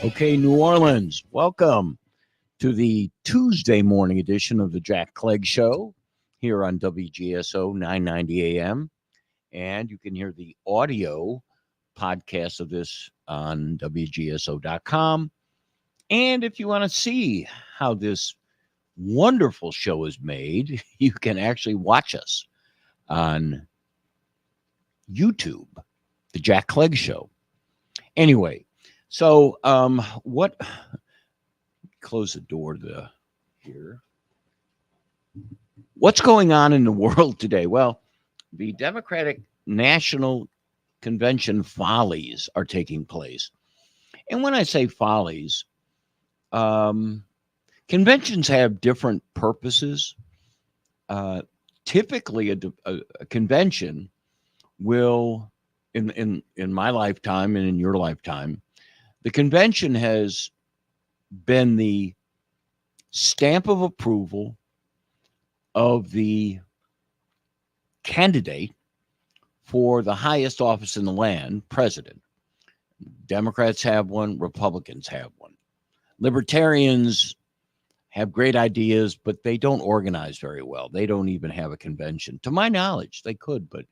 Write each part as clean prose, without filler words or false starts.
Okay, New Orleans, welcome to the Tuesday morning edition of the Jack Clegg Show here on WGSO 990 AM. And you can hear the audio podcast of this on WGSO.com. And if you want to see how this wonderful show is made, you can actually watch us on YouTube, the Jack Clegg Show. Anyway, so what? Close the door to here. What's going on in the world today? Well, the Democratic National Convention follies are taking place. And when I say follies, conventions have different purposes. Typically, a convention will, in my lifetime and in your lifetime, the convention has been the stamp of approval of the candidate for the highest office in the land, president. Democrats have one, Republicans have one. Libertarians have great ideas, but they don't organize very well. They don't even have a convention. To my knowledge, they could, but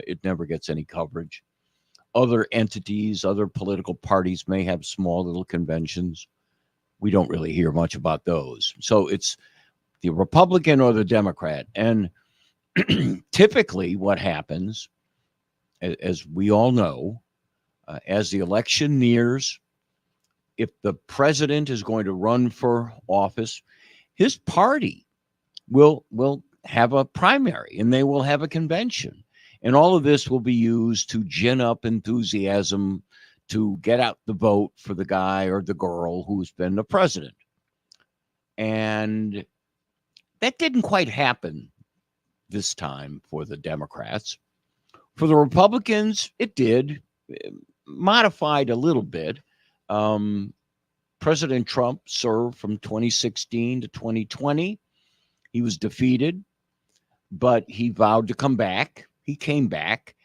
it never gets any coverage. Other entities, other political parties may have small little conventions. We don't really hear much about those. So it's the Republican or the Democrat. And typically what happens, as we all know, as the election nears, if the president is going to run for office, his party will have a primary and they will have a convention. And all of this will be used to gin up enthusiasm to get out the vote for the guy or the girl who's been the president. And that didn't quite happen this time for the Democrats. For the Republicans, it did, modified a little bit. President Trump served from 2016 to 2020. He was defeated, but he vowed to come back. He came back.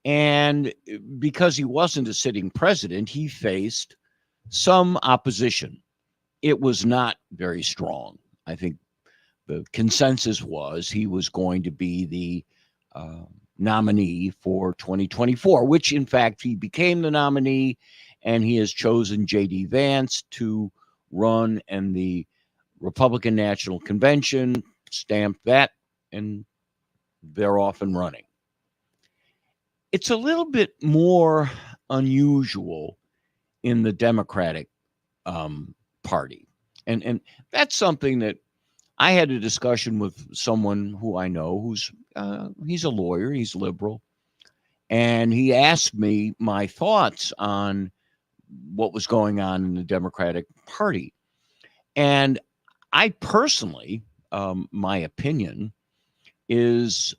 And because he wasn't a sitting president, he faced some opposition. It was not very strong. I think the consensus was he was going to be the nominee for 2024, which in fact he became the nominee, and he has chosen J.D. Vance to run, and the Republican National Convention stamped that, and they're off and running. It's a little bit more unusual in the Democratic Party. And that's something that I had a discussion with someone who I know who's he's a lawyer, he's liberal. And he asked me my thoughts on what was going on in the Democratic Party. And I personally, my opinion is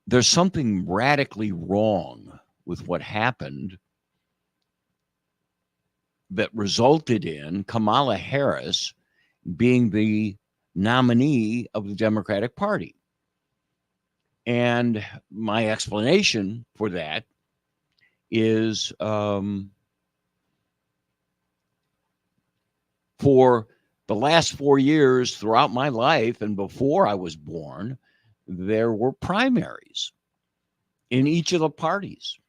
there's something radically wrong with what happened that resulted in Kamala Harris being the nominee of the Democratic Party. And my explanation for that is for the last 4 years throughout my life and before I was born, there were primaries in each of the parties.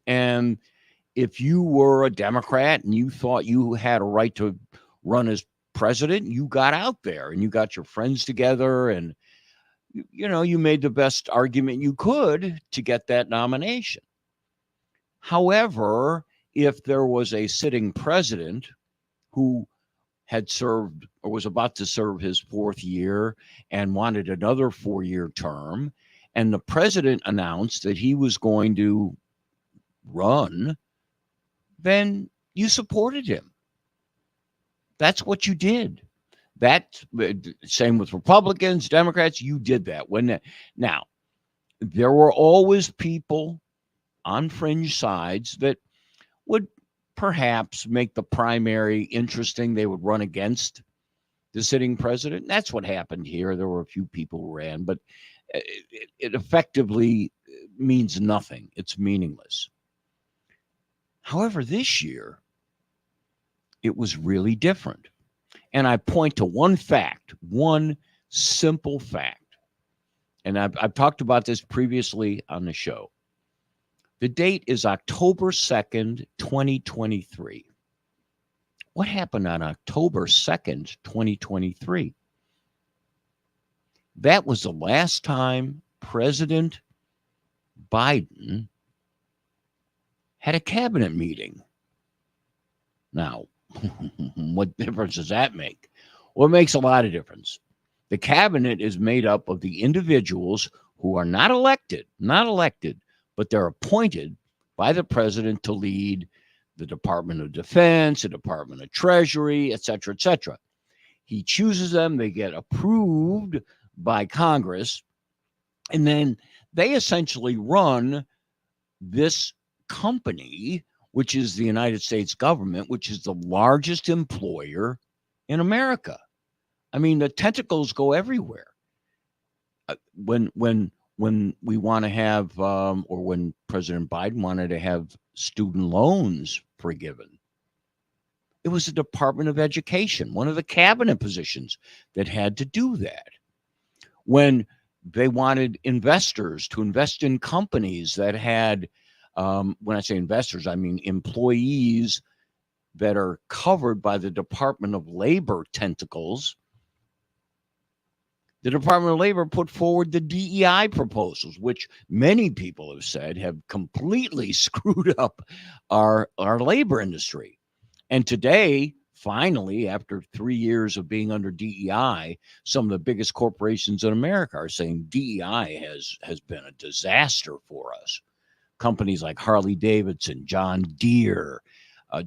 And if you were a Democrat and you thought you had a right to run as president, you got out there and you got your friends together and, you know, you made the best argument you could to get that nomination. However, if there was a sitting president who had served or was about to serve his fourth year and wanted another 4-year term, and the president announced that he was going to run, then you supported him. That's what you did. That same with Republicans, Democrats, you did that. Now, there were always people on fringe sides that would perhaps make the primary interesting. They would run against the sitting president. That's what happened here. There were a few people who ran, but it effectively means nothing. It's meaningless. However, this year, it was really different. And I point to one fact, one simple fact. And I've talked about this previously on the show. The date is October 2nd, 2023. What happened on October 2nd, 2023? That was the last time President Biden had a cabinet meeting. Now, what difference does that make? Well, it makes a lot of difference. The cabinet is made up of the individuals who are not elected, but they're appointed by the president to lead the Department of Defense, the Department of Treasury, et cetera, et cetera. He chooses them, they get approved by Congress, and then they essentially run this company, which is the United States government, which is the largest employer in America. I mean, the tentacles go everywhere. When we want to have, or when President Biden wanted to have student loans forgiven, it was the Department of Education, one of the cabinet positions that had to do that. When they wanted investors to invest in companies that had, when I say investors, I mean employees that are covered by the Department of Labor tentacles, the Department of Labor put forward the DEI proposals, which many people have said have completely screwed up our labor industry. And today, finally, after 3 years of being under DEI, some of the biggest corporations in America are saying DEI has been a disaster for us. Companies like Harley Davidson, John Deere, I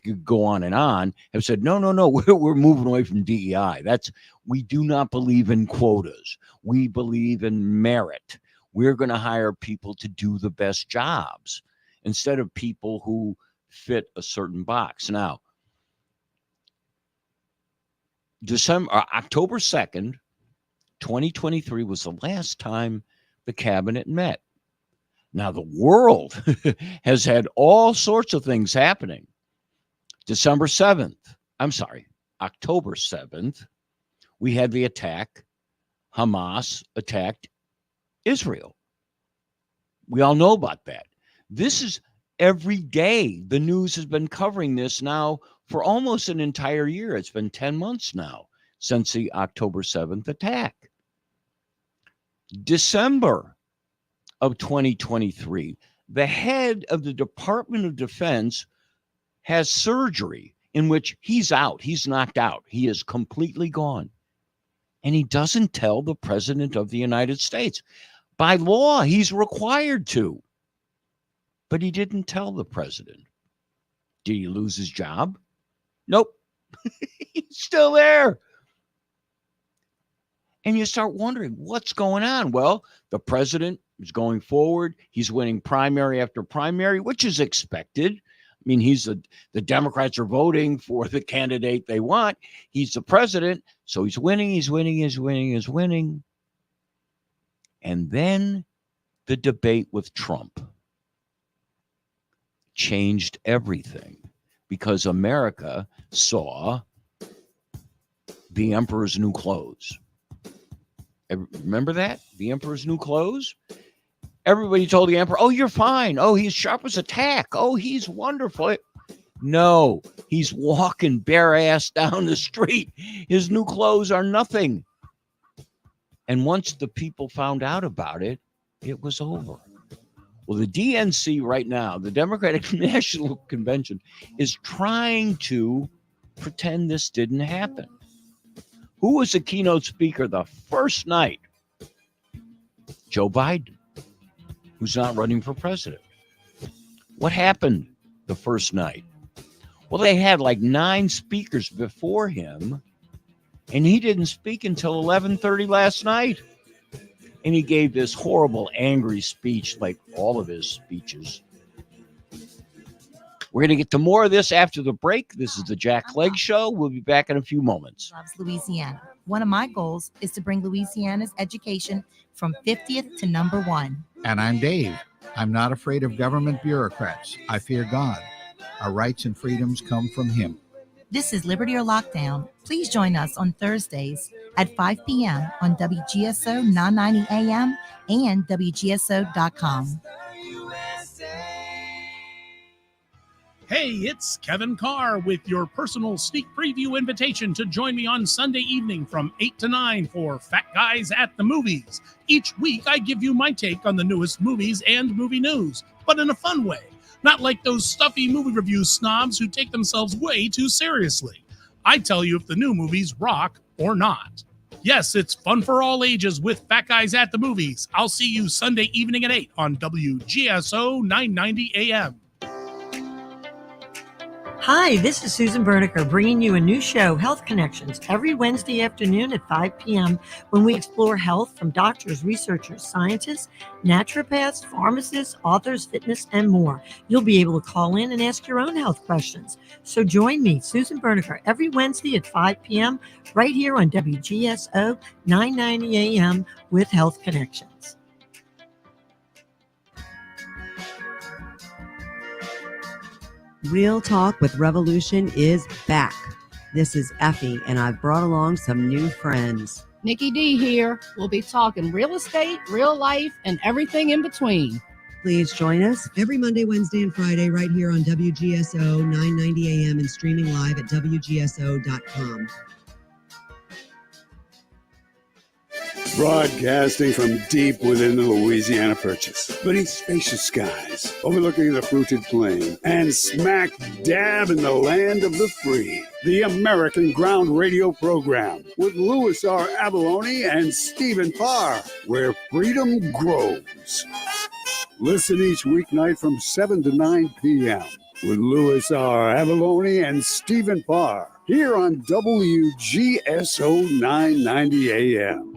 could go on and on, have said, no, we're moving away from DEI. We do not believe in quotas. We believe in merit. We're going to hire people to do the best jobs instead of people who fit a certain box. Now, October 2nd, 2023 was the last time the cabinet met. Now, the world has had all sorts of things happening. October 7th, we had the attack. Hamas attacked Israel. We all know about that. This is every day. The news has been covering this now for almost an entire year. It's been 10 months now since the October 7th attack. December of 2023, the head of the Department of Defense has surgery in which he's out. He's knocked out. He is completely gone. And he doesn't tell the President of the United States. By law, he's required to. But he didn't tell the president. Did he lose his job? Nope. He's still there. And you start wondering, what's going on? Well, the president is going forward. He's winning primary after primary, which is expected. I mean, the Democrats are voting for the candidate they want. He's the president, so he's winning. And then the debate with Trump changed everything because America saw the emperor's new clothes. Remember that? The emperor's new clothes? Everybody told the emperor, oh, you're fine. Oh, he's sharp as a tack. Oh, he's wonderful. No, he's walking bare ass down the street. His new clothes are nothing. And once the people found out about it, it was over. Well, the DNC right now, the Democratic National Convention, is trying to pretend this didn't happen. Who was the keynote speaker the first night? Joe Biden, who's not running for president. What happened the first night? Well, they had like 9 speakers before him, and he didn't speak until 11:30 last night. And he gave this horrible, angry speech like all of his speeches. We're going to get to more of this after the break. This is the Jack Clegg Show. We'll be back in a few moments. Loves Louisiana. One of my goals is to bring Louisiana's education from 50th to number 1. And I'm Dave. I'm not afraid of government bureaucrats. I fear God. Our rights and freedoms come from him. This is Liberty or Lockdown. Please join us on Thursdays at 5 p.m. on WGSO 990 AM and WGSO.com. Hey, it's Kevin Carr with your personal sneak preview invitation to join me on Sunday evening from 8 to 9 for Fat Guys at the Movies. Each week, I give you my take on the newest movies and movie news, but in a fun way. Not like those stuffy movie review snobs who take themselves way too seriously. I tell you if the new movies rock or not. Yes, it's fun for all ages with Fat Guys at the Movies. I'll see you Sunday evening at 8 on WGSO 990 AM. Hi, this is Susan Berniker bringing you a new show, Health Connections, every Wednesday afternoon at 5 p.m. when we explore health from doctors, researchers, scientists, naturopaths, pharmacists, authors, fitness, and more. You'll be able to call in and ask your own health questions. So join me, Susan Berniker, every Wednesday at 5 p.m. right here on WGSO 990 AM with Health Connections. Real Talk with Revolution is back. This is Effie, and I've brought along some new friends. Nikki D here. We'll be talking real estate, real life, and everything in between. Please join us every Monday, Wednesday, and Friday right here on WGSO 990 AM and streaming live at WGSO.com. Broadcasting from deep within the Louisiana Purchase, beneath spacious skies, overlooking the fruited plain, and smack dab in the land of the free. The American Ground Radio Program with Louis R. Abalone and Stephen Parr, where freedom grows. Listen each weeknight from 7 to 9 p.m. with Louis R. Abalone and Stephen Parr here on WGSO 990 AM.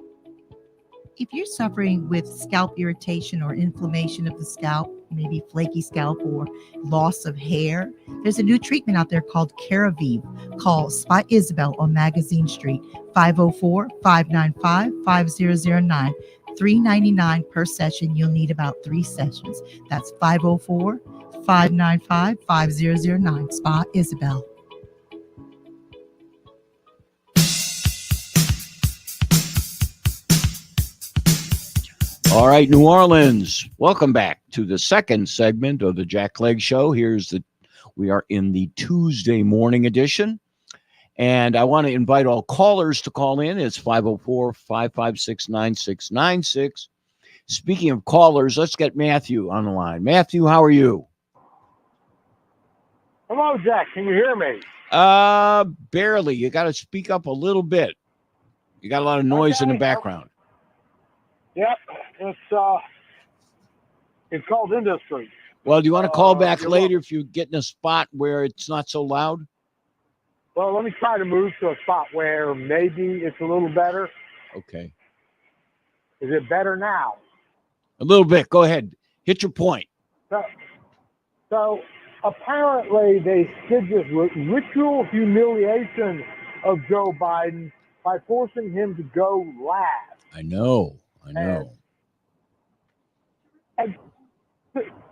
If you're suffering with scalp irritation or inflammation of the scalp, maybe flaky scalp or loss of hair, there's a new treatment out there called Ceravive. Call Spot Isabel on Magazine Street, 504-595-5009. $3.99 per session. You'll need about 3 sessions. That's 504-595-5009. Spot Isabel. All right, New Orleans, welcome back to the second segment of the Jack Clegg Show. We are in the Tuesday morning edition, and I want to invite all callers to call in. It's 504-556-9696. Speaking of callers, let's get Matthew on the line. Matthew, how are you? Hello, Jack. Can you hear me? Barely. You got to speak up a little bit. You got a lot of noise in the background. Yep. It's called industry. Well, do you want to call back later if you get in a spot where it's not so loud? Well, let me try to move to a spot where maybe it's a little better. Okay. Is it better now? A little bit. Go ahead. Hit your point. So apparently they did this ritual humiliation of Joe Biden by forcing him to go last. I know. And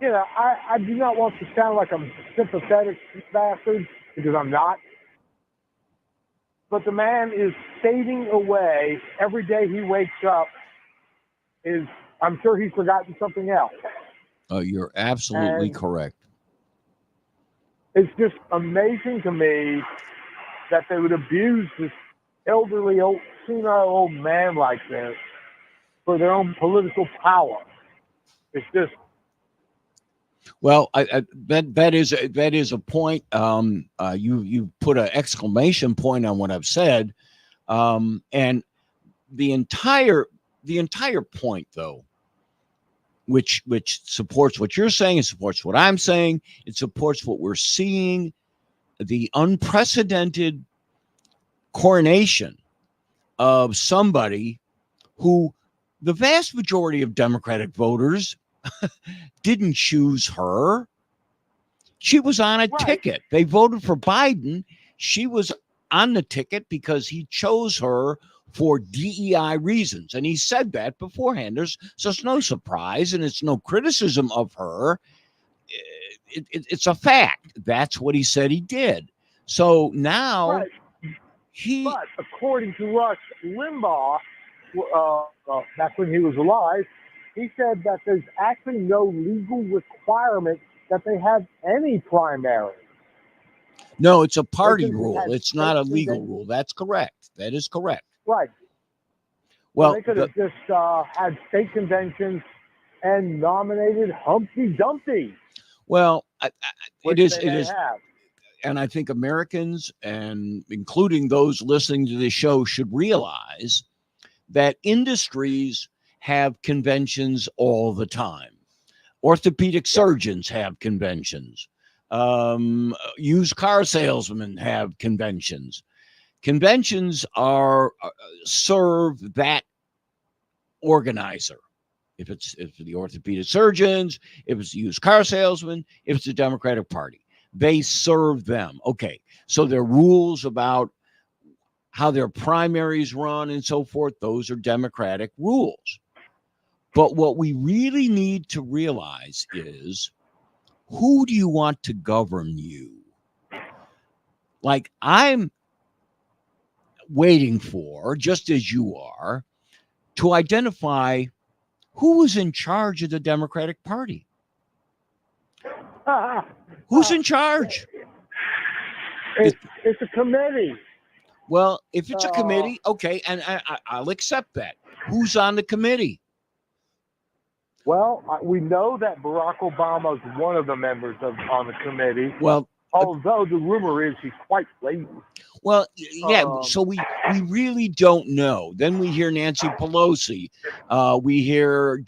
you know, I do not want to sound like I'm a sympathetic bastard, because I'm not. But the man is fading away every day he wakes up. I'm sure he's forgotten something else. Oh, you're absolutely correct. It's just amazing to me that they would abuse this elderly, senile old man like this for their own political power. It's just. Well, that is a point. You put an exclamation point on what I've said, and the entire point, though, which supports what you're saying, it supports what I'm saying, it supports what we're seeing, the unprecedented coronation of somebody who the vast majority of Democratic voters didn't choose her. She was on a ticket. They voted for Biden. She was on the ticket because he chose her for DEI reasons. And he said that beforehand. So it's no surprise, and it's no criticism of her. it's a fact. That's what he said he did. So now Right. But according to Rush Limbaugh, back when he was alive, he said that there's actually no legal requirement that they have any primary. No, it's a party They just rule. had It's not a state legal conventions. rule. That's correct. That is correct. Right. Well, So they could have just had state conventions and nominated Humpty Dumpty. well, which it is. they It may is. have. And I think Americans, and including those listening to this show, should realize that industries have conventions all the time. Orthopedic surgeons have conventions. Used car salesmen have conventions. Conventions are serve that organizer. If it's the orthopedic surgeons, if it's the used car salesman, if it's the Democratic Party, they serve them. Okay, so there are rules about how their primaries run and so forth. Those are Democratic rules. But what we really need to realize is, who do you want to govern you? Like, I'm waiting for, just as you are, to identify who is in charge of the Democratic Party. Who's in charge? It's a committee. Well, if it's a committee, okay, and I'll accept that. Who's on the committee? Well, we know that Barack Obama is one of the members on the committee. Well, although the rumor is he's quite lazy. Well, yeah. So we really don't know. Then we hear Nancy Pelosi. We hear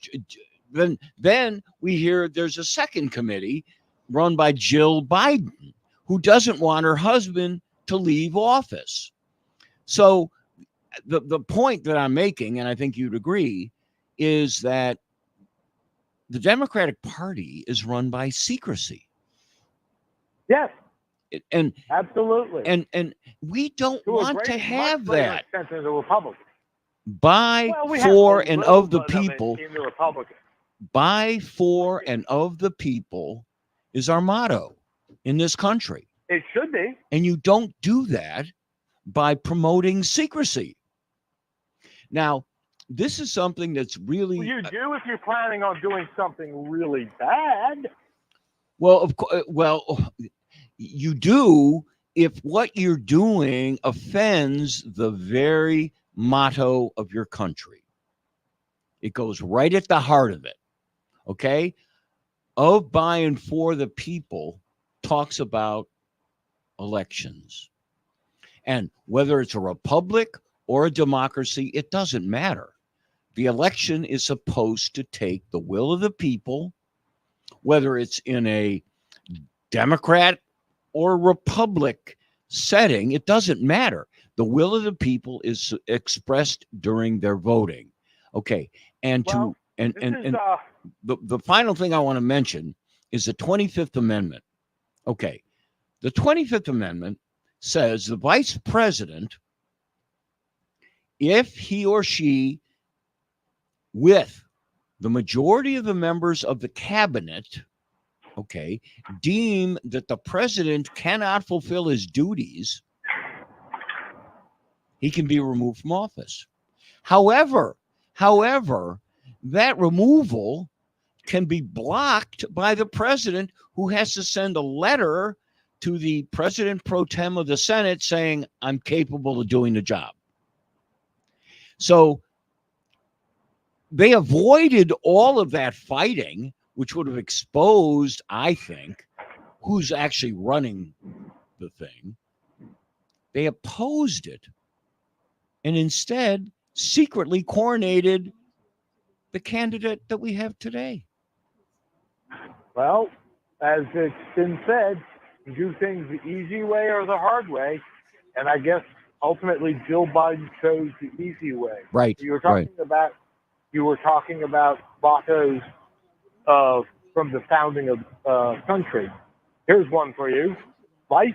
then we hear there's a second committee run by Jill Biden, who doesn't want her husband to leave office. So the point that I'm making, and I think you'd agree, is that the Democratic Party is run by secrecy. Yes. And absolutely. And we don't want to have that. In the Republican. By, for, and of the people. In the Republican. By, for, and of the people is our motto in this country. It should be. And you don't do that by promoting secrecy. Now, this is something that's really... Well, you do if you're planning on doing something really bad. Well, of course, you do if what you're doing offends the very motto of your country. It goes right at the heart of it. Okay? Of, by, and for the people talks about elections. And whether it's a republic or a democracy, it doesn't matter. The election is supposed to take the will of the people, whether it's in a Democrat or Republic setting, it doesn't matter. The will of the people is expressed during their voting. Okay. And the final thing I want to mention is the 25th Amendment. Okay. The 25th Amendment says the vice president, if he or she, with the majority of the members of the cabinet, okay, deem that the president cannot fulfill his duties, he can be removed from office. However, that removal can be blocked by the president, who has to send a letter to the president pro tem of the Senate saying, I'm capable of doing the job. So they avoided all of that fighting, which would have exposed, I think, who's actually running the thing. They opposed it and instead secretly coronated the candidate that we have today. Well, as it's been said, you do things the easy way or the hard way. And I guess ultimately Jill Biden chose the easy way. Right. You were talking about mottos from the founding of country. Here's one for you: life,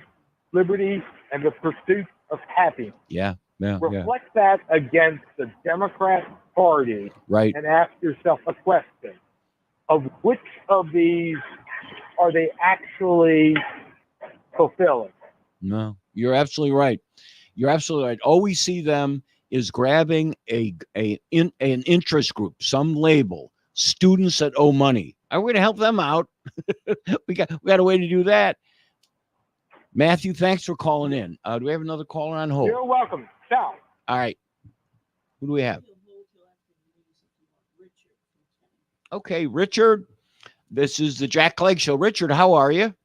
liberty, and the pursuit of happiness. Yeah. Reflect that against the Democrat Party, right, and ask yourself a question of which of these are they actually fulfilling? No, you're absolutely right. You're absolutely right. All we see them is grabbing an interest group, some label, students that owe money. Are we going to help them out? we got a way to do that. Matthew, thanks for calling in. Do we have another caller on hold? You're welcome. Ciao. All right. Who do we have? Okay, Richard. This is the Jack Clegg Show. Richard, how are you?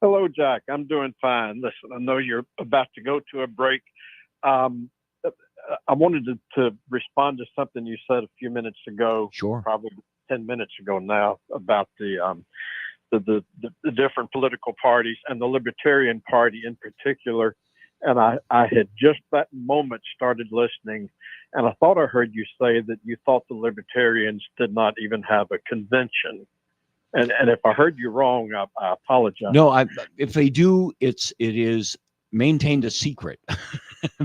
Hello, Jack. I'm doing fine. Listen, I know you're about to go to a break. I wanted to respond to something you said a few minutes ago. Sure. Probably 10 minutes ago now about the different political parties and the Libertarian Party in particular. And I had just that moment started listening, and I thought I heard you say that you thought the Libertarians did not even have a convention. And if I heard you wrong, I apologize. No, if they do, it is maintained a secret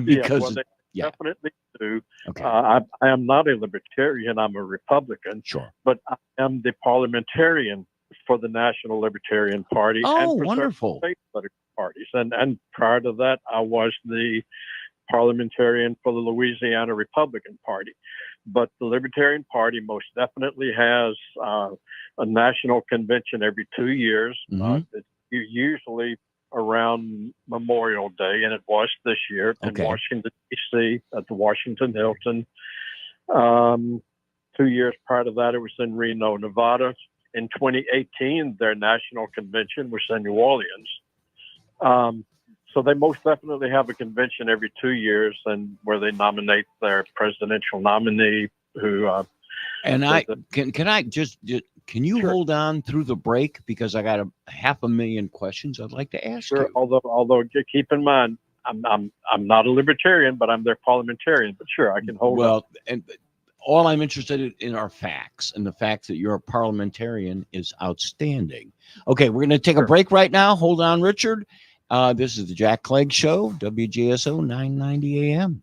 because they definitely do. Okay. I am not a Libertarian. I'm a Republican. Sure. But I am the parliamentarian for the National Libertarian Party. Oh, and for wonderful. state political parties. And prior to that, I was the parliamentarian for the Louisiana Republican Party. But the Libertarian Party most definitely has a national convention every 2 years. It's usually around Memorial Day, and it was this year in Washington, D.C. at the Washington Hilton. 2 years prior to that, it was in Reno, Nevada. In 2018, their national convention was in New Orleans. So they most definitely have a convention every 2 years, and where they nominate their presidential nominee. Can you hold on through the break, because I got 500,000 questions I'd like to ask you. Although keep in mind, I'm not a Libertarian, but I'm their parliamentarian. But sure, I can hold. Well, and all I'm interested in are facts, and the fact that you're a parliamentarian is outstanding. Okay, we're going to take a break right now. Hold on, Richard. This is the Jack Clegg Show, WGSO 990 AM.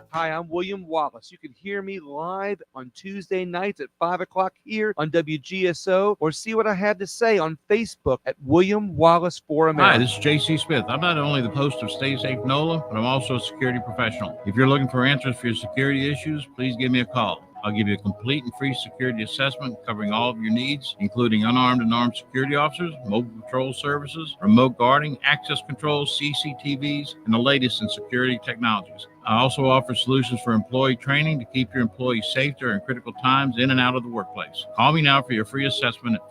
Hi, I'm William Wallace. You can hear me live on Tuesday nights at 5 o'clock here on WGSO, or see what I have to say on Facebook at William Wallace for America. Hi, this is J.C. Smith. I'm not only the host of Stay Safe NOLA, but I'm also a security professional. If you're looking for answers for your security issues, please give me a call. I'll give you a complete and free security assessment covering all of your needs, including unarmed and armed security officers, mobile patrol services, remote guarding, access controls, CCTVs, and the latest in security technologies. I also offer solutions for employee training to keep your employees safe during critical times in and out of the workplace. Call me now for your free assessment at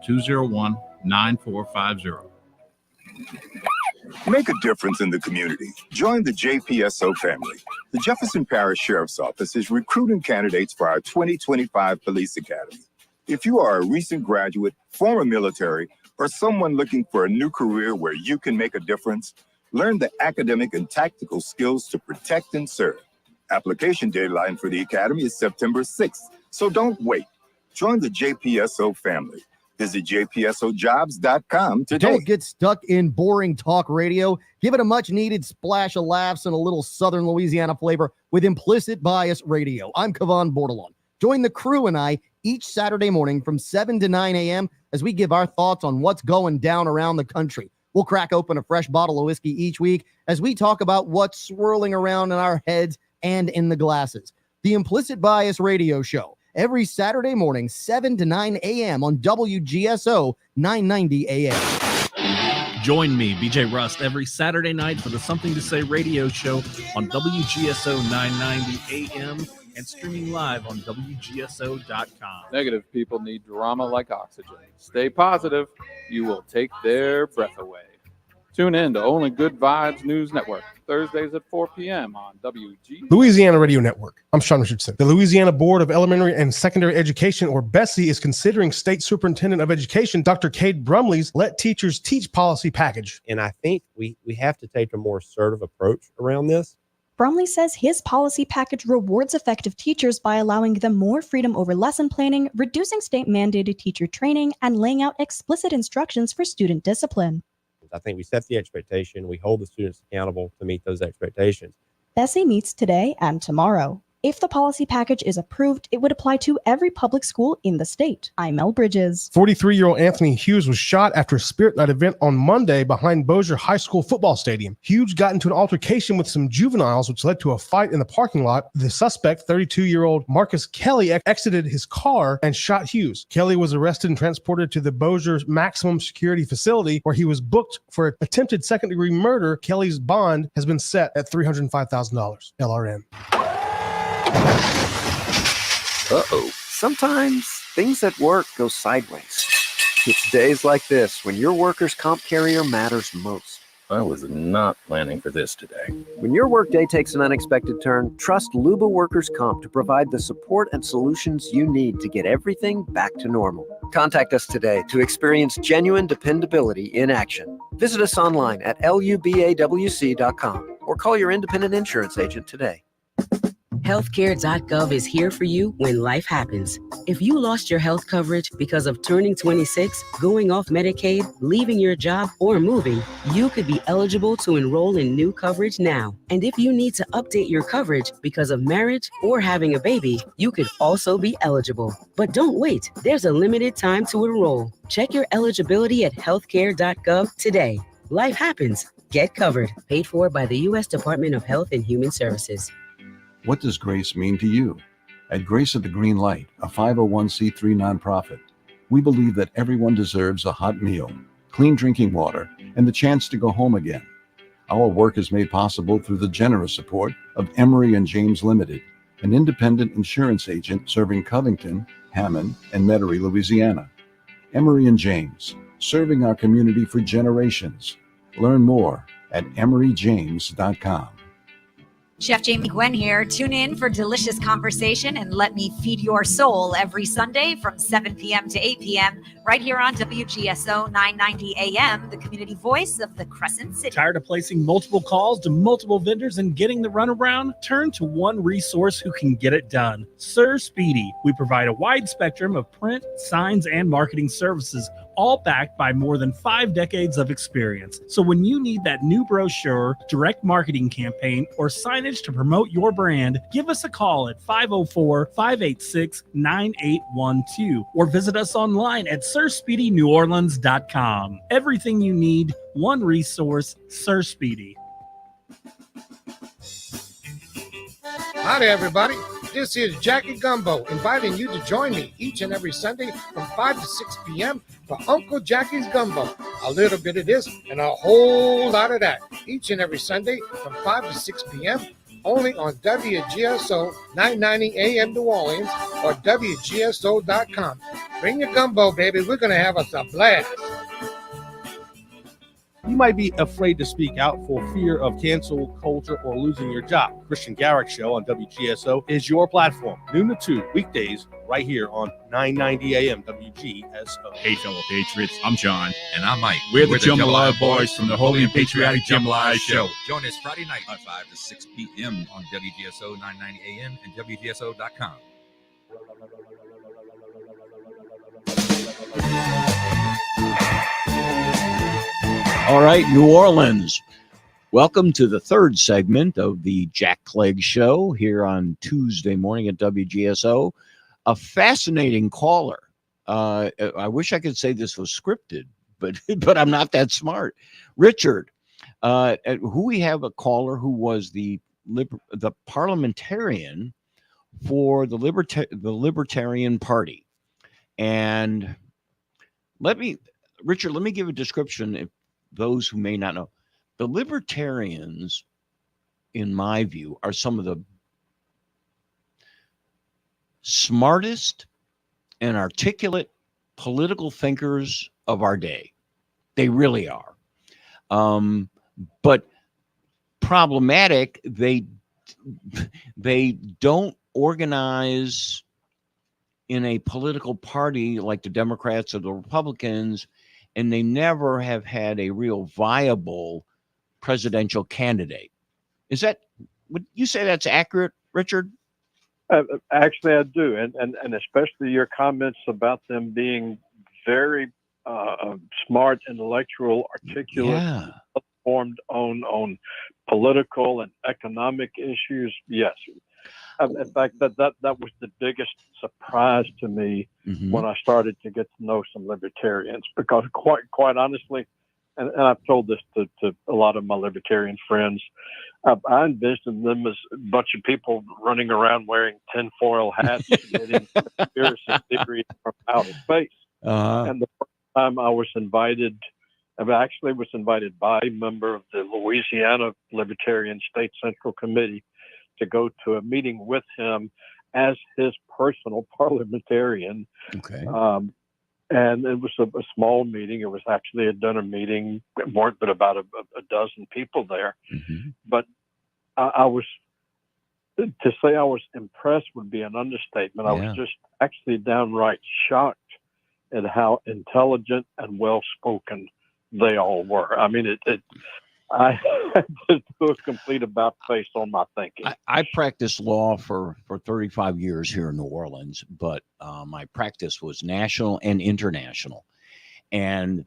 504-201-9450. Make a difference in the community. Join the JPSO family. The Jefferson Parish Sheriff's Office is recruiting candidates for our 2025 Police Academy. If you are a recent graduate, former military, or someone looking for a new career where you can make a difference, learn the academic and tactical skills to protect and serve. Application deadline for the Academy is September 6th, so don't wait. Join the JPSO family. Visit jpsojobs.com today. Don't get stuck in boring talk radio. Give it a much-needed splash of laughs and a little Southern Louisiana flavor with Implicit Bias Radio. I'm Kavan Bordelon. Join the crew and I each Saturday morning from 7 to 9 a.m. as we give our thoughts on what's going down around the country. We'll crack open a fresh bottle of whiskey each week as we talk about what's swirling around in our heads and in the glasses. The Implicit Bias Radio Show, every Saturday morning, 7 to 9 a.m. on WGSO 990 AM. Join me, BJ Rust, every Saturday night for the Something to Say radio show on WGSO 990 AM and streaming live on WGSO.com. Negative people need drama like oxygen. Stay positive. You will take their breath away. Tune in to Only Good Vibes News Network, Thursdays at 4 p.m. on WG. Louisiana Radio Network. I'm Sean Richardson. The Louisiana Board of Elementary and Secondary Education, or BESSE, is considering State Superintendent of Education, Dr. Cade Brumley's Let Teachers Teach policy package. And I think we have to take a more assertive approach around this. Brumley says his policy package rewards effective teachers by allowing them more freedom over lesson planning, reducing state-mandated teacher training, and laying out explicit instructions for student discipline. I think we set the expectation, we hold the students accountable to meet those expectations. Bessie meets today and tomorrow. If the policy package is approved, it would apply to every public school in the state. I'm Mel Bridges. 43-year-old Anthony Hughes was shot after a Spirit Night event on Monday behind Bossier High School football stadium. Hughes got into an altercation with some juveniles, which led to a fight in the parking lot. The suspect, 32-year-old Marcus Kelly, exited his car and shot Hughes. Kelly was arrested and transported to the Bossier Maximum Security Facility, where he was booked for attempted second-degree murder. Kelly's bond has been set at $305,000 LRN. Uh-oh. Sometimes things at work go sideways. It's days like this when your workers' comp carrier matters most. I was not planning for this today. When your workday takes an unexpected turn, trust Luba Workers' Comp to provide the support and solutions you need to get everything back to normal. Contact us today to experience genuine dependability in action. Visit us online at lubawc.com or call your independent insurance agent today. Healthcare.gov is here for you when life happens. If you lost your health coverage because of turning 26, going off Medicaid, leaving your job, or moving, you could be eligible to enroll in new coverage now. And if you need to update your coverage because of marriage or having a baby, you could also be eligible. But don't wait. There's a limited time to enroll. Check your eligibility at healthcare.gov today. Life happens. Get covered. Paid for by the U.S. Department of Health and Human Services. What does grace mean to you? At Grace at the Green Light, a 501c3 nonprofit, we believe that everyone deserves a hot meal, clean drinking water, and the chance to go home again. Our work is made possible through the generous support of Emery and James Limited, an independent insurance agent serving Covington, Hammond, and Metairie, Louisiana. Emery and James, serving our community for generations. Learn more at emeryjames.com. Chef Jamie Gwen here. Tune in for delicious conversation and let me feed your soul every Sunday from 7 p.m. to 8 p.m. right here on WGSO 990 AM, the community voice of the Crescent City. Tired of placing multiple calls to multiple vendors and getting the runaround? Turn to one resource who can get it done. Sir Speedy. We provide a wide spectrum of print, signs, and marketing services, all backed by more than 5 decades of experience. So when you need that new brochure, direct marketing campaign, or signage to promote your brand, give us a call at 504-586-9812 or visit us online at SirSpeedyNewOrleans.com. Everything you need, one resource, Sir Speedy. Howdy, everybody. This is Jackie Gumbo inviting you to join me each and every Sunday from 5 to 6 p.m. for Uncle Jackie's Gumbo. A little bit of this and a whole lot of that each and every Sunday from 5 to 6 p.m. only on WGSO 990 AM New Orleans or WGSO.com. Bring your gumbo, baby. We're going to have us a blast. You might be afraid to speak out for fear of cancel culture or losing your job. Christian Garrick Show on WGSO is your platform. Noon to 2, weekdays, right here on 990 AM WGSO. Hey, fellow patriots, I'm John. And I'm Mike. We're the Jambalaya Boys from the Holy and Patriotic Jambalaya Show. Join us Friday night at 5 to 6 p.m. on WGSO 990 AM and WGSO.com. All right, New Orleans. Welcome to the third segment of the Jack Clegg Show here on Tuesday morning at WGSO. A fascinating caller. I wish I could say this was scripted, but I'm not that smart. Richard, who we have a caller who was the parliamentarian for the Libertarian Party. And Richard, let me give a description if those who may not know. The Libertarians, in my view, are some of the smartest and articulate political thinkers of our day. They really are. But problematic, they don't organize in a political party like the Democrats or the Republicans, and they never have had a real viable presidential candidate. Is that would you say that's accurate, Richard? Actually, I do, and especially your comments about them being very smart, intellectual, articulate, Yeah. informed on political and economic issues. Yes, in fact, that was the biggest surprise to me when I started to get to know some libertarians, because quite honestly, and I've told this to a lot of my libertarian friends, I envisioned them as a bunch of people running around wearing tinfoil hats, getting conspiracy theories from outer space. And the first time I was invited, I actually was invited by a member of the Louisiana Libertarian State Central Committee to go to a meeting with him as his personal parliamentarian. Okay. And it was a small meeting. It was actually a dinner meeting, more but about a dozen people there. But I was, to say I was impressed would be an understatement. I was just actually downright shocked at how intelligent and well-spoken they all were. I mean, I had to do a complete about face on my thinking. I practiced law for 35 years here in New Orleans, but my practice was national and international. And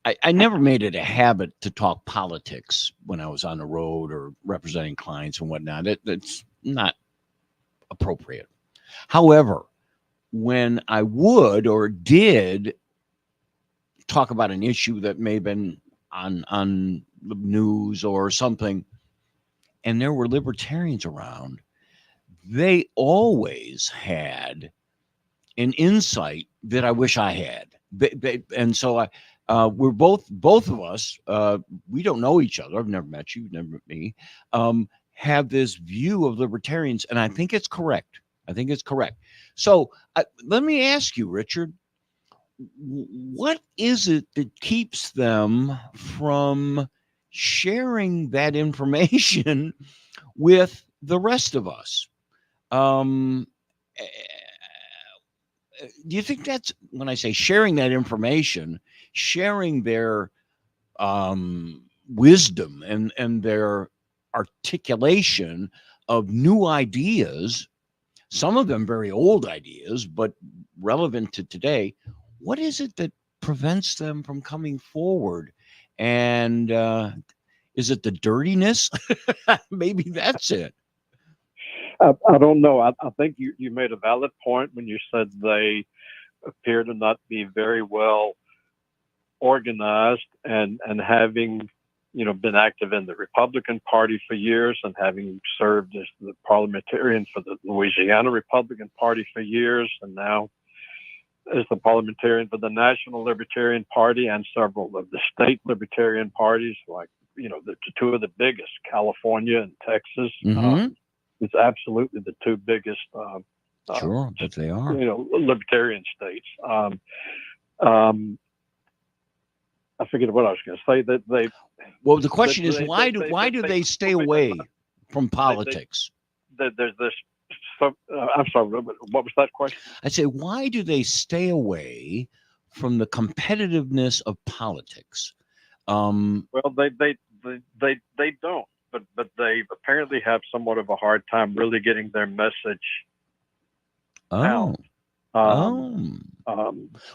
I never made it a habit to talk politics when I was on the road or representing clients and whatnot. It's not appropriate. However, when I would or did talk about an issue that may have been on the news or something, and there were libertarians around, they always had an insight that I wish I had. And so we're both of us, we don't know each other. I've never met you, you've never met me, have this view of libertarians, and I think it's correct. So let me ask you, Richard, what is it that keeps them from sharing that information with the rest of us? Do you think that's, when I say sharing that information, sharing their wisdom and their articulation of new ideas, some of them very old ideas, but relevant to today? What is it that prevents them from coming forward? And is it the dirtiness? Maybe that's it. I don't know. I think you made a valid point when you said they appear to not be very well organized, and having been active in the Republican Party for years, and having served as the parliamentarian for the Louisiana Republican Party for years, and now as the parliamentarian for the National Libertarian Party and several of the state Libertarian parties, like the two of the biggest, California and Texas. It's absolutely the two biggest. Sure, but they are. Libertarian states. I forget what I was going to say. That they. Well, the question is, why do they stay away from politics? There's this. I'm sorry. What was that question? I say, why do they stay away from the competitiveness of politics? Well, they don't. But they apparently have somewhat of a hard time really getting their message out.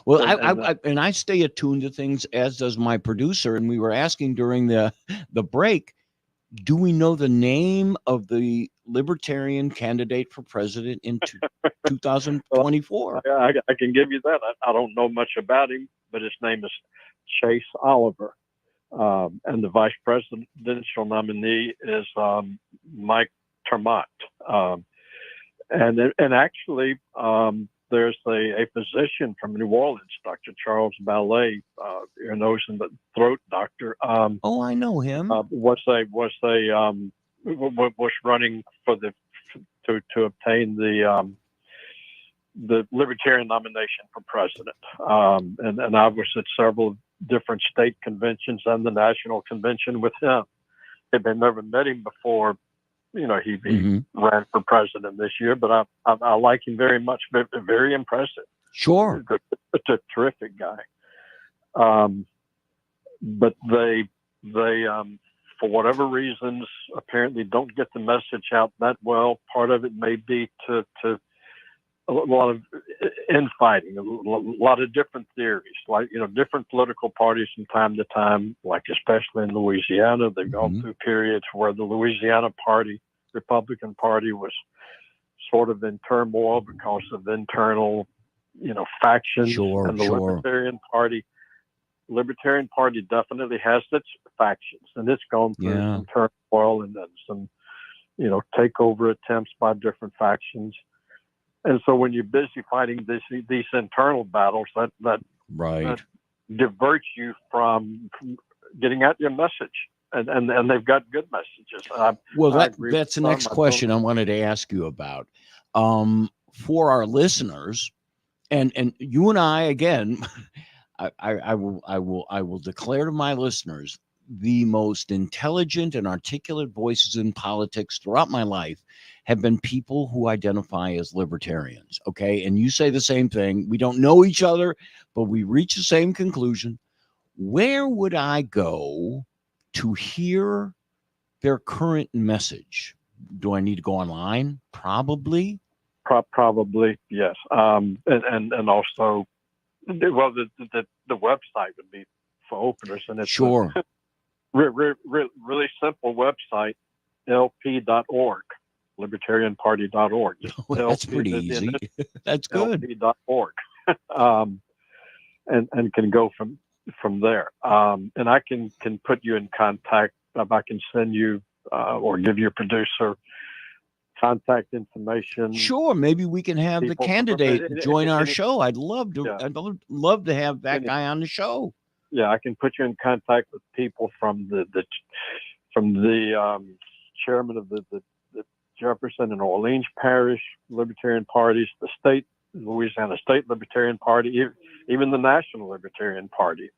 Well, I stay attuned to things, as does my producer. And we were asking during the break, do we know the name of the Libertarian candidate for president in 2024? I can give you that. I don't know much about him, but his name is Chase Oliver. And the vice presidential nominee is Mike Termott. And actually, there's a physician from New Orleans, Dr. Charles Ballet, ear, nose, and throat doctor. Oh, I know him. Was running for to obtain the Libertarian nomination for president. And I was at several different state conventions and the national convention with him. I'd never met him before. He ran for president this year, but I like him very much. Very impressive. Sure, it's a terrific guy. But they for whatever reasons, apparently don't get the message out that well. Part of it may be to a lot of infighting, a lot of different theories, like, different political parties from time to time, like especially in Louisiana, they've gone through periods where the Louisiana party, Republican Party, was sort of in turmoil because of internal, factions. And the Libertarian Party definitely has its factions, and it's gone through some turmoil and then some, takeover attempts by different factions. And so when you're busy fighting these internal battles, that diverts you from getting out your message. And they've got good messages. That's the next question I wanted to ask you about. For our listeners, and you and I, again, I will declare to my listeners, the most intelligent and articulate voices in politics throughout my life have been people who identify as libertarians. Okay. And you say the same thing. We don't know each other, but we reach the same conclusion. Where would I go to hear their current message? Do I need to go online? Probably. Probably, yes. And also, well, the website would be for openers, and it's sure. Really simple website, lp.org, libertarianparty.org. Well, that's pretty easy. That's good. lp.org. And can go from there. And I can put you in contact. I can send you or give your producer contact information. Sure, maybe we can have the candidate join our show. I'd love to. I'd love to have that guy on the show. Yeah, I can put you in contact with people from the chairman of the Jefferson and Orleans Parish Libertarian parties, the state Louisiana State Libertarian Party, even the National Libertarian Party.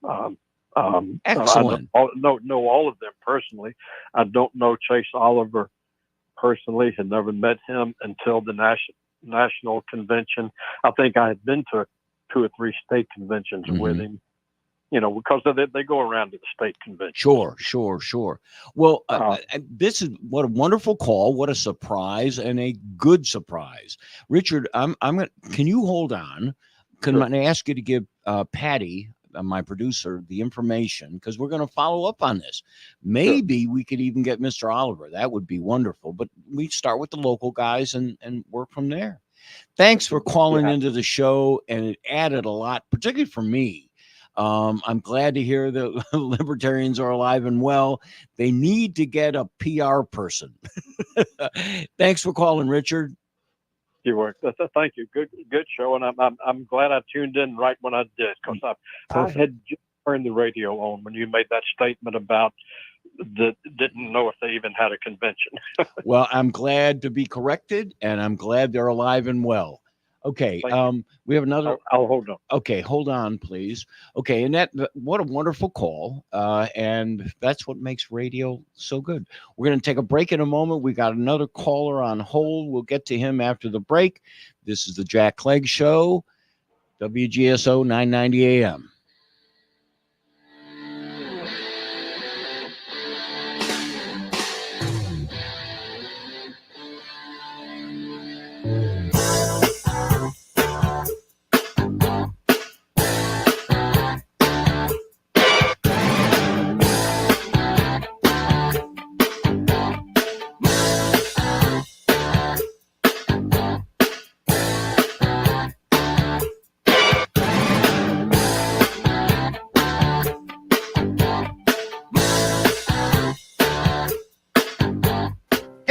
Excellent. I know all of them personally. I don't know Chase Oliver personally. Had never met him until the national convention. I think I had been to 2 or 3 state conventions with him. Because they go around to the state convention. Sure. Well, this is what a wonderful call. What a surprise, and a good surprise. Richard, I'm gonna. Can you hold on? Can I ask you to give Patty, my producer, the information, because we're going to follow up on this. Maybe we could even get Mr. Oliver. That would be wonderful. But we start with the local guys and work from there. Thanks for calling into the show, and it added a lot, particularly for me. I'm glad to hear that libertarians are alive and well. They need to get a PR person. Thanks for calling, Richard. You were. Thank you. Good show, and I'm glad I tuned in right when I did, because I had just turned the radio on when you made that statement about didn't know if they even had a convention. Well, I'm glad to be corrected, and I'm glad they're alive and well. Okay, we have another. I'll hold on. Okay, hold on, please. Okay, and what a wonderful call, and that's what makes radio so good. We're going to take a break in a moment. We got another caller on hold. We'll get to him after the break. This is the Jack Clegg Show, WGSO 990 AM.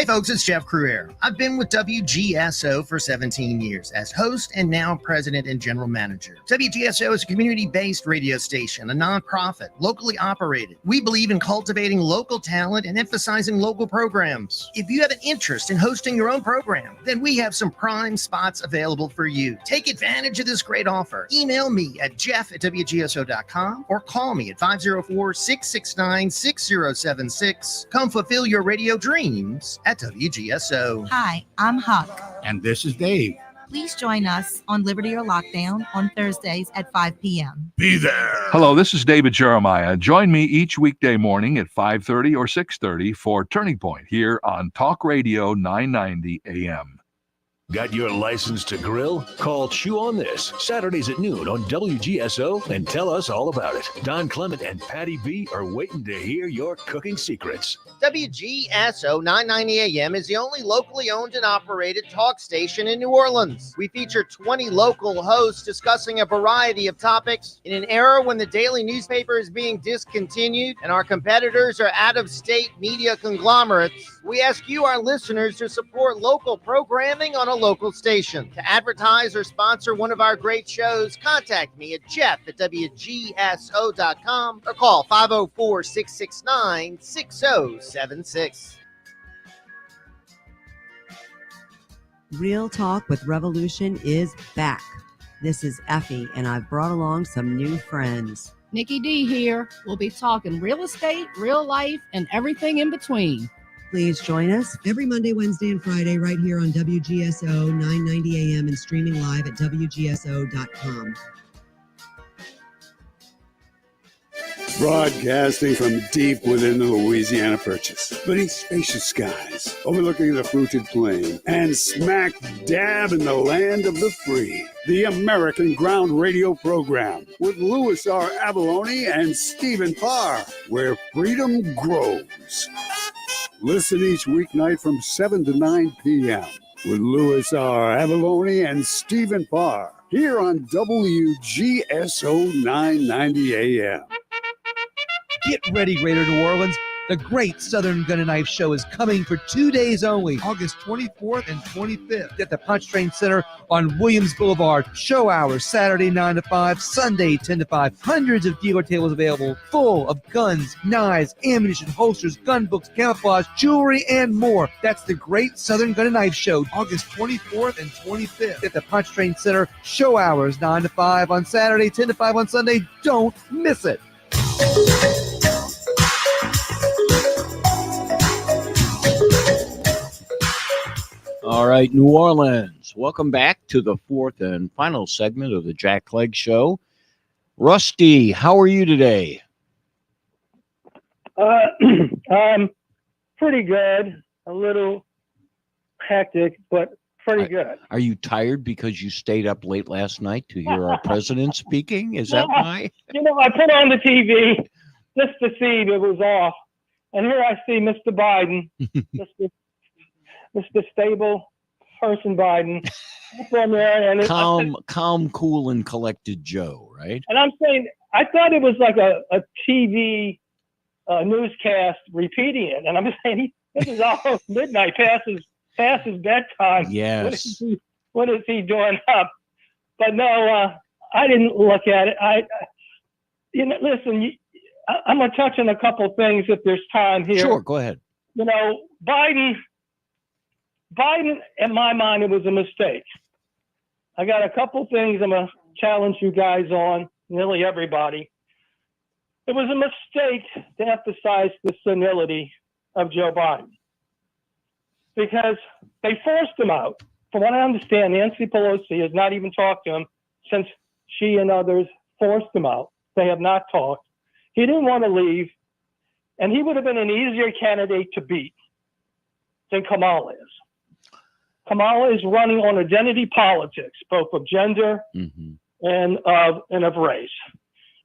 Folks, it's Jeff Cruier. I've been with WGSO for 17 years as host and now president and general manager. WGSO is a community-based radio station, a nonprofit, locally operated. We believe in cultivating local talent and emphasizing local programs. If you have an interest in hosting your own program, then we have some prime spots available for you. Take advantage of this great offer. Email me at jeff@wgso.com or call me at 504-669-6076. Come fulfill your radio dreams at WGSO. Hi, I'm Huck. And this is Dave. Please join us on Liberty or Lockdown on Thursdays at 5 p.m. Be there. Hello, this is David Jeremiah. Join me each weekday morning at 5:30 or 6:30 for Turning Point here on Talk Radio 990 AM. Got your license to grill? Call Chew on This Saturdays at noon on WGSO and tell us all about it. Don Clement and Patty B are waiting to hear your cooking secrets. WGSO 990 AM is the only locally owned and operated talk station in New Orleans. We feature 20 local hosts discussing a variety of topics. In an era when the daily newspaper is being discontinued and our competitors are out-of-state media conglomerates, we ask you, our listeners, to support local programming on a local station. To advertise or sponsor one of our great shows, contact me at jeff@wgso.com or call 504-669-6076. Real Talk with Revolution is back. This is Effie, and I've brought along some new friends. Nikki D here. We'll be talking real estate, real life, and everything in between. Please join us every Monday, Wednesday, and Friday right here on WGSO 990 AM and streaming live at WGSO.com. Broadcasting from deep within the Louisiana Purchase, beneath spacious skies, overlooking the fruited plain, and smack dab in the land of the free. The American Ground Radio Program with Louis R. Avalone and Stephen Parr, where freedom grows. Listen each weeknight from 7 to 9 p.m. with Louis R. Avalone and Stephen Parr here on WGSO 990 AM. Get ready, Greater New Orleans. The Great Southern Gun and Knife Show is coming for 2 days only, August 24th and 25th at the Punch Train Center on Williams Boulevard. Show hours, Saturday 9 to 5, Sunday 10 to 5. Hundreds of dealer tables available, full of guns, knives, ammunition, holsters, gun books, camouflage, jewelry, and more. That's the Great Southern Gun and Knife Show, August 24th and 25th at the Punch Train Center. Show hours, 9 to 5 on Saturday, 10 to 5 on Sunday. Don't miss it. All right, New Orleans, welcome back to the fourth and final segment of the Jack Clegg Show. Rusty, how are you today? I'm pretty good. A little hectic, but pretty good. Are you tired because you stayed up late last night to hear our president speaking? Is that why? You know, I put on the TV just to see if it was off. And here I see Mr. Biden, Mr. Stable Person Biden. From there, and calm, cool, and collected Joe, right? And I'm saying, I thought it was like a TV newscast repeating it. And I'm saying, this is almost midnight, past his bedtime. Yes. What is he doing up? But no, I didn't look at it. Listen, I'm going to touch on a couple things if there's time here. Sure, go ahead. You know, Biden, in my mind, it was a mistake. I got a couple things I'm going to challenge you guys on, nearly everybody. It was a mistake to emphasize the senility of Joe Biden because they forced him out. From what I understand, Nancy Pelosi has not even talked to him since she and others forced him out. They have not talked. He didn't want to leave, and he would have been an easier candidate to beat than Kamala is. Kamala is running on identity politics, both of gender and of race.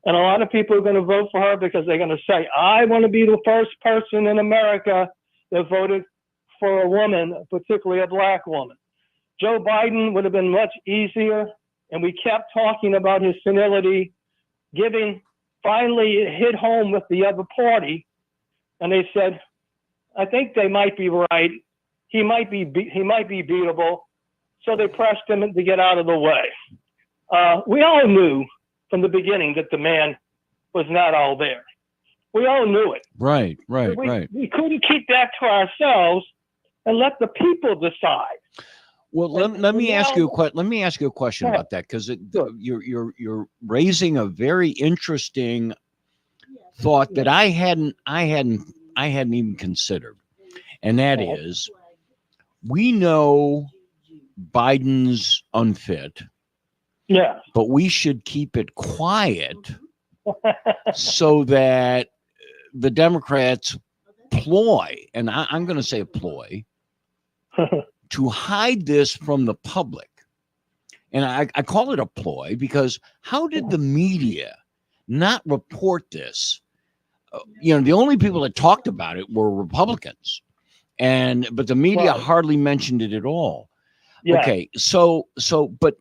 And a lot of people are going to vote for her because they're going to say, I want to be the first person in America that voted for a woman, particularly a black woman. Joe Biden would have been much easier, and we kept talking about his senility, finally it hit home with the other party, and they said, I think they might be right. He might be beatable. So they pressed him to get out of the way. We all knew from the beginning that the man was not all there. We all knew it. Right. We couldn't keep that to ourselves and let the people decide. Well, let me ask you a question about that, because you're raising a very interesting thought that I hadn't even considered, and that is, we know Biden's unfit. Yeah. But we should keep it quiet so that the Democrats ploy, and I'm going to say a ploy, to hide this from the public. And I call it a ploy because how did the media not report this? The only people that talked about it were Republicans, but the media hardly mentioned it at all. Yeah. Okay,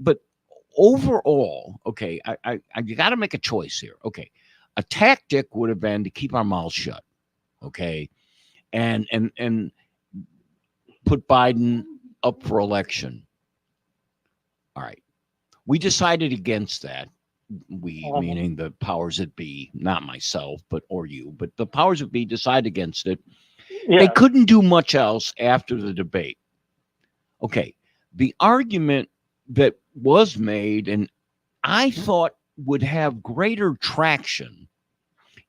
but overall, okay, you got to make a choice here. Okay, a tactic would have been to keep our mouths shut. Okay, and put Biden up for election. All right, we decided against that. We, meaning the powers that be, not myself, but the powers that be decided against it. Yeah. They couldn't do much else after the debate. Okay, the argument that was made, and I thought would have greater traction,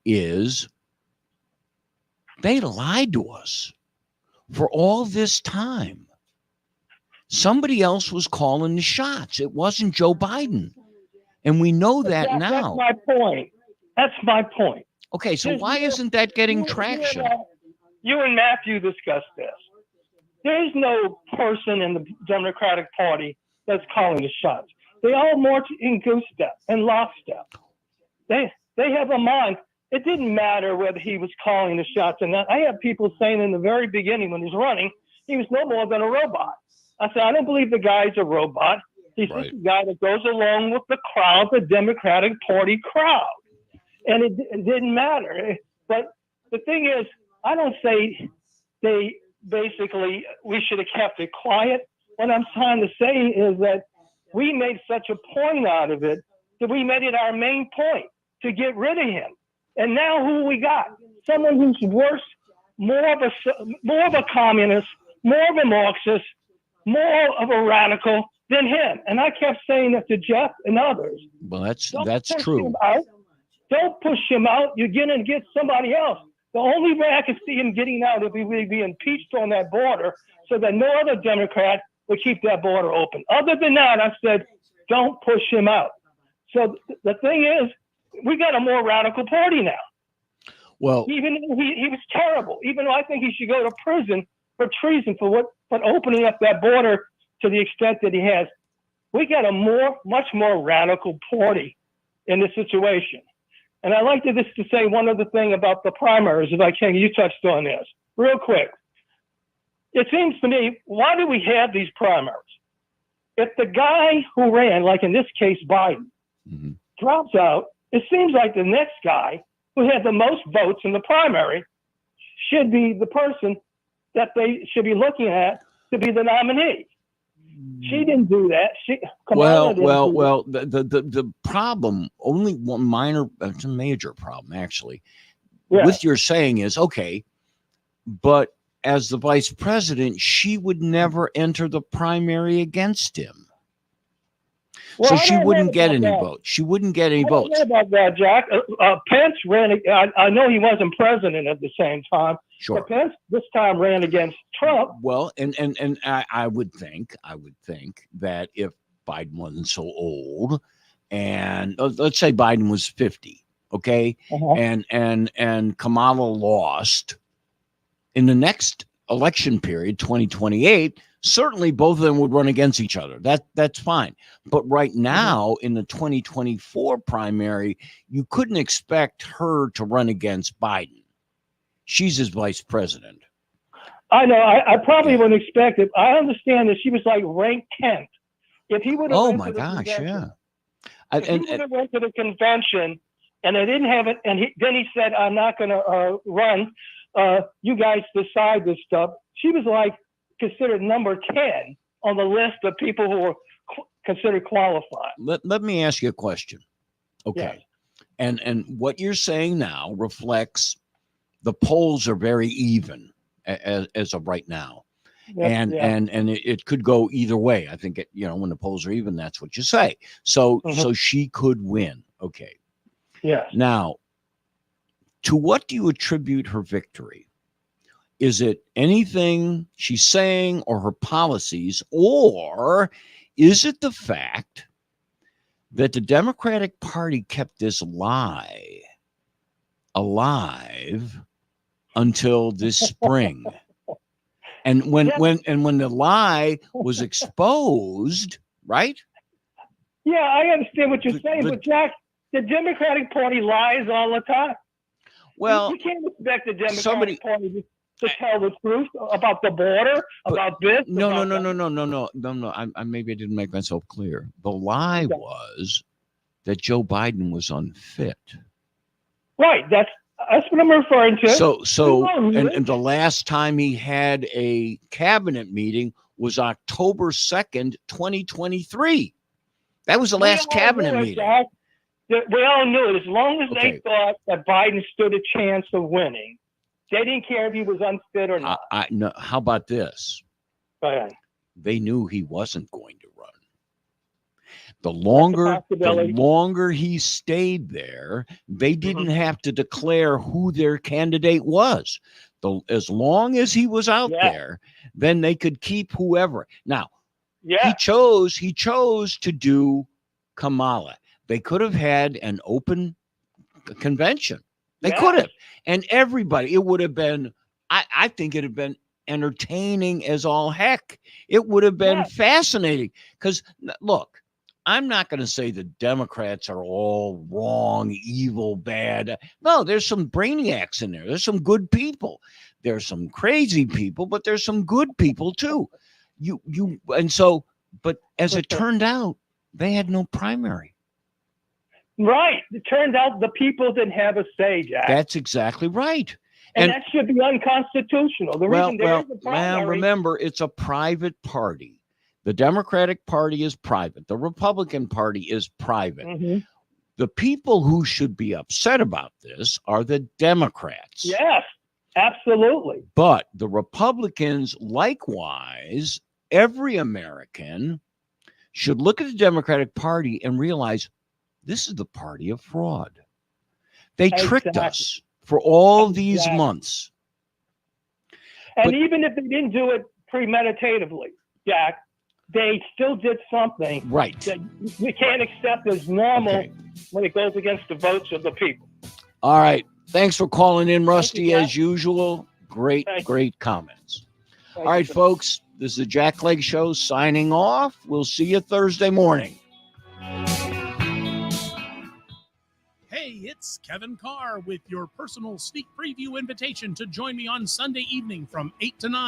is they lied to us for all this time. Somebody else was calling the shots. It wasn't Joe Biden. And we know that now. That's my point. Okay, so why isn't that getting traction? You and Matthew discussed this. There's no person in the Democratic Party that's calling the shots. They all march in goose step and lockstep. They have a mind. It didn't matter whether he was calling the shots or not. I have people saying in the very beginning when he's running, he was no more than a robot. I said, I don't believe the guy's a robot. He's just a guy that goes along with the crowd, the Democratic Party crowd. And it didn't matter. But the thing is, I don't say we should have kept it quiet. What I'm trying to say is that we made such a point out of it that we made it our main point to get rid of him. And now who we got? Someone who's worse, more of a communist, more of a Marxist, more of a radical than him. And I kept saying that to Jeff and others. Well, that's true. Don't push him out. You're going to get somebody else. The only way I can see him getting out is if he would be impeached on that border so that no other Democrat would keep that border open. Other than that, I said, don't push him out. So the thing is, we got a more radical party now. Well, even he was terrible. Even though I think he should go to prison for treason for opening up that border to the extent that he has. We got a much more radical party in this situation. And I'd like to say one other thing about the primaries, if I can. You touched on this real quick. It seems to me, why do we have these primaries? If the guy who ran, like in this case, Biden, drops out, it seems like the next guy who had the most votes in the primary should be the person that they should be looking at to be the nominee. She didn't do that. The problem, only one minor, it's a major problem actually, with your saying is, okay, but as the vice president, she would never enter the primary against him. Well, so she wouldn't get any votes. She wouldn't get any votes. I don't know about that, Jack. Pence ran. I know he wasn't president at the same time. Sure. But Pence this time ran against Trump. Well, and I would think that if Biden wasn't so old, and let's say Biden was 50, okay, and Kamala lost in the next election period, 2028. Certainly both of them would run against each other. That's fine. But right now in the 2024 primary, you couldn't expect her to run against Biden. She's his vice president. I know. I probably wouldn't expect it. I understand that she was like ranked 10th. If he would have oh my gosh, yeah. If he would have went to the convention and they didn't have it, and then he said, I'm not going to run. You guys decide this stuff. She was like considered number 10 on the list of people who were considered qualified. Let me ask you a question. Okay. Yes. And what you're saying now reflects the polls are very even as of right now. Yes, and it could go either way. I think when the polls are even, that's what you say. So so she could win. Okay. Yes. Now, to what do you attribute her victory? Is it anything she's saying or her policies, or is it the fact that the Democratic Party kept this lie alive until this spring? And when the lie was exposed, right? Yeah, I understand what you're saying, but Jack, the Democratic Party lies all the time. Well, you can't expect the Democratic Party to tell the truth about the border, about this. No. I maybe I didn't make myself clear. The lie was that Joe Biden was unfit. Right. That's what I'm referring to. And the last time he had a cabinet meeting was October 2nd, 2023. That was the last cabinet meeting. Jack. We all knew it. As long as they thought that Biden stood a chance of winning, they didn't care if he was unfit or not. No, how about this? Go ahead. They knew he wasn't going to run. The longer he stayed there, they didn't have to declare who their candidate was. As long as he was out there, then they could keep whoever. Now, he chose to do Kamala. They could have had an open convention. They could have. And everybody, it would have been, I think it'd have been entertaining as all heck. It would have been fascinating. Because, look, I'm not going to say the Democrats are all wrong, evil, bad. No, there's some brainiacs in there. There's some good people. There's some crazy people, but there's some good people too. But as it turned out, they had no primary. Right. It turned out the people didn't have a say, Jack. That's exactly right. And that should be unconstitutional. The reason there is a primary. Remember, it's a private party. The Democratic Party is private. The Republican Party is private. Mm-hmm. The people who should be upset about this are the Democrats. Yes, absolutely. But the Republicans, likewise, every American should look at the Democratic Party and realize this is the party of fraud. They tricked us for all these months. And even if they didn't do it premeditatively, Jack, they still did something that we can't accept as normal when it goes against the votes of the people. All right. Thanks for calling in, Rusty, as usual. Great comments. All right, folks. This is the Jack Clegg Show signing off. We'll see you Thursday morning. Hey, it's Kevin Carr with your personal sneak preview invitation to join me on Sunday evening from 8 to 9.